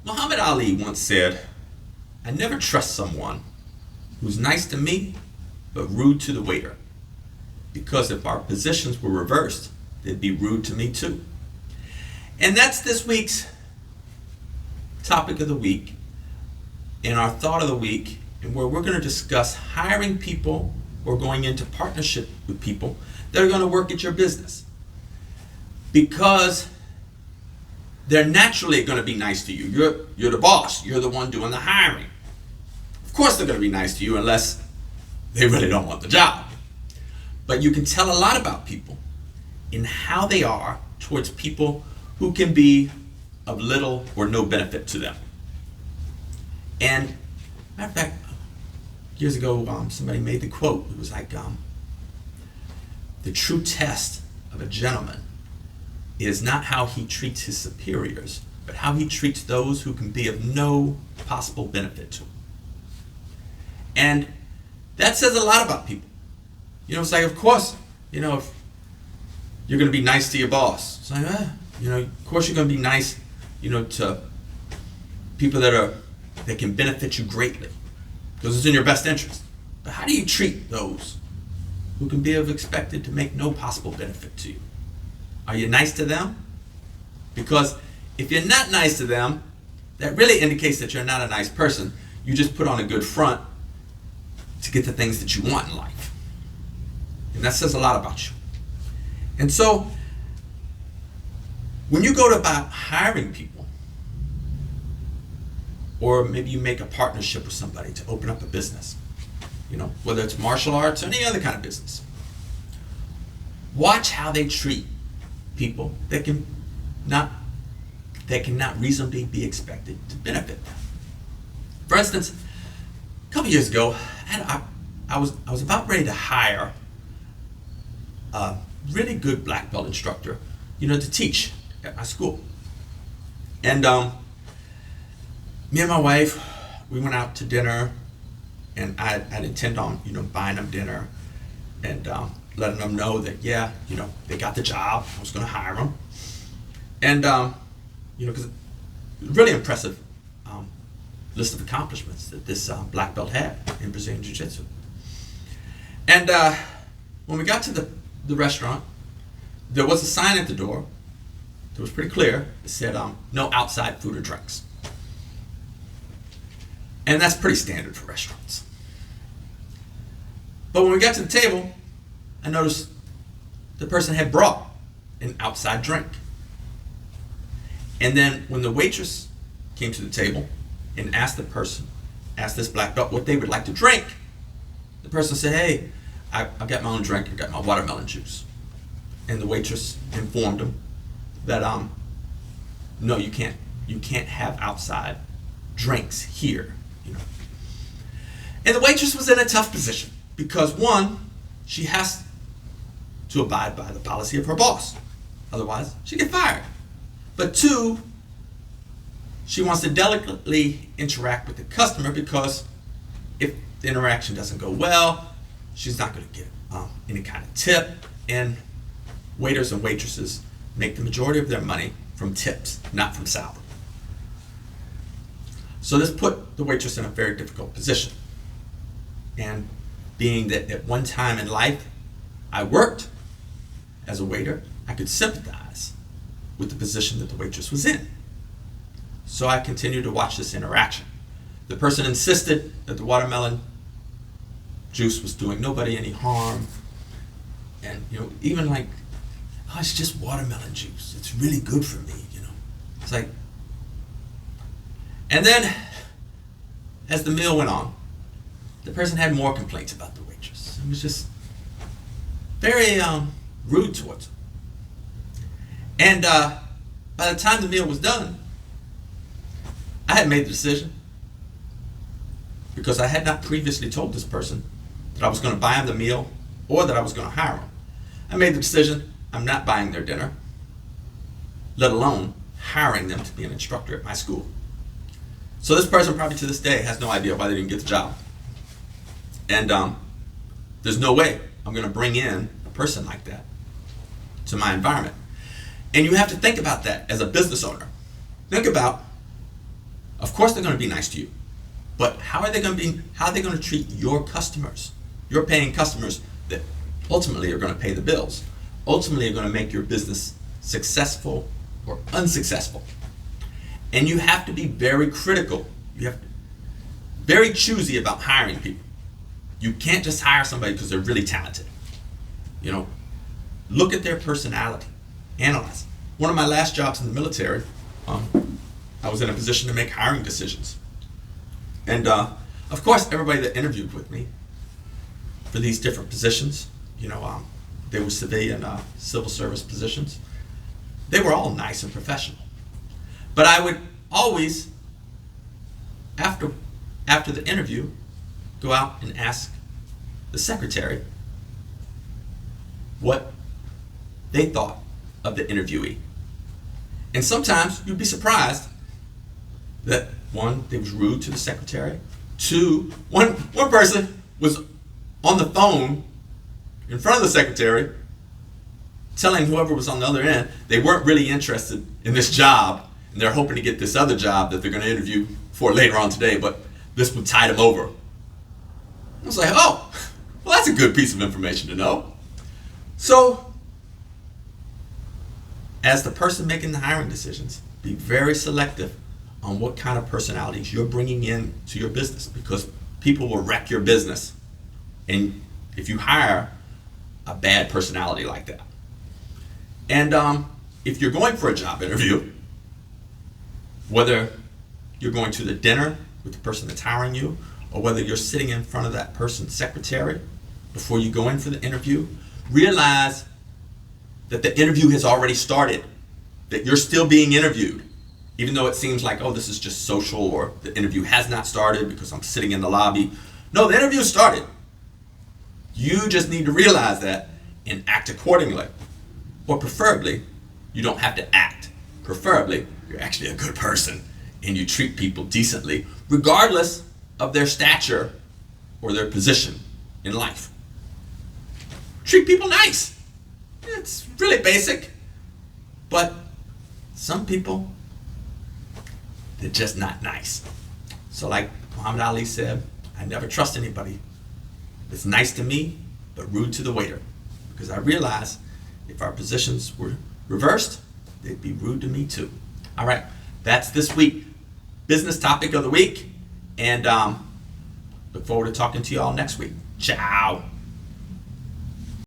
Muhammad Ali once said, "I never trust someone who's nice to me but rude to the waiter. Because if our positions were reversed, they'd be rude to me too." And that's this week's topic of the week and our thought of the week, and where we're going to discuss hiring people or going into partnership with people that are going to work at your business. Because they're naturally going to be nice to you. You're the boss. You're the one doing the hiring. Of course they're going to be nice to you unless they really don't want the job. But you can tell a lot about people in how they are towards people who can be of little or no benefit to them. And matter of fact, years ago, somebody made the quote. It was like, the true test of a gentleman is not how he treats his superiors, but how he treats those who can be of no possible benefit to him. And that says a lot about people. It's like, of course, if you're going to be nice to your boss. It's like, of course you're going to be nice, to people that can benefit you greatly, because it's in your best interest. But how do you treat those who can be expected to make no possible benefit to you? Are you nice to them? Because if you're not nice to them, that really indicates that you're not a nice person. You just put on a good front to get the things that you want in life. And that says a lot about you. And so, when you go about hiring people, or maybe you make a partnership with somebody to open up a business, whether it's martial arts or any other kind of business, watch how they treat people that cannot reasonably be expected to benefit them. For instance, a couple years ago, I was about ready to hire a really good black belt instructor, to teach at my school. And me and my wife, we went out to dinner, and I'd intend on, buying them dinner and letting them know that, they got the job. I was going to hire them. And, because really impressive list of accomplishments that this black belt had in Brazilian Jiu Jitsu. And when we got to the restaurant, there was a sign at the door that was pretty clear. It said, no outside food or drinks. And that's pretty standard for restaurants. But when we got to the table, I noticed the person had brought an outside drink. And then when the waitress came to the table and asked this black belt what they would like to drink, the person said, "Hey, I've got my own drink. I've got my watermelon juice." And the waitress informed him that, no, you can't have outside drinks here. And the waitress was in a tough position because, one, she has to abide by the policy of her boss. Otherwise, she'd get fired. But two, she wants to delicately interact with the customer, because if the interaction doesn't go well, she's not going to get any kind of tip. And waiters and waitresses make the majority of their money from tips, not from salary. So this put the waitress in a very difficult position. And being that at one time in life I worked as a waiter, I could sympathize with the position that the waitress was in. So I continued to watch this interaction. The person insisted that the watermelon juice was doing nobody any harm. And, even like, "Oh, it's just watermelon juice. It's really good for me, It's like, and then as the meal went on, the person had more complaints about the waitress. It was just very rude towards her. And by the time the meal was done, I had made the decision, because I had not previously told this person that I was going to buy him the meal or that I was going to hire him. I made the decision, I'm not buying their dinner, let alone hiring them to be an instructor at my school. So this person probably to this day has no idea why they didn't get the job. And there's no way I'm going to bring in a person like that to my environment. And you have to think about that as a business owner. Think about Of course they're going to be nice to you. But how are they going to treat your customers? Your paying customers that ultimately are going to pay the bills. Ultimately are going to make your business successful or unsuccessful. And you have to be very critical. You have to be very choosy about hiring people. You can't just hire somebody because they're really talented. Look at their personality. Analyze. One of my last jobs in the military, I was in a position to make hiring decisions. And of course, everybody that interviewed with me for these different positions, they were civilian, civil service positions. They were all nice and professional. But I would always, after the interview, go out and ask the secretary what they thought of the interviewee. And sometimes you'd be surprised that one, they was rude to the secretary. Two, one person was on the phone in front of the secretary telling whoever was on the other end they weren't really interested in this job and they're hoping to get this other job that they're going to interview for later on today, but this would tide them over. I was like, oh, well, that's a good piece of information to know. So, as the person making the hiring decisions, be very selective on what kind of personalities you're bringing in to your business, because people will wreck your business and if you hire a bad personality like that. And if you're going for a job interview, whether you're going to the dinner with the person that's hiring you, or whether you're sitting in front of that person's secretary before you go in for the interview, realize that the interview has already started, that you're still being interviewed. Even though it seems like, oh, this is just social, or the interview has not started because I'm sitting in the lobby. No, the interview started. You just need to realize that and act accordingly. Or preferably, you don't have to act. Preferably, you're actually a good person and you treat people decently, regardless of their stature or their position in life. Treat people nice. It's really basic. But some people, they're just not nice. So like Muhammad Ali said, I never trust anybody that's nice to me but rude to the waiter, because I realize if our positions were reversed, they'd be rude to me too. All right, that's this week business topic of the week, and look forward to talking to you all next week. Ciao.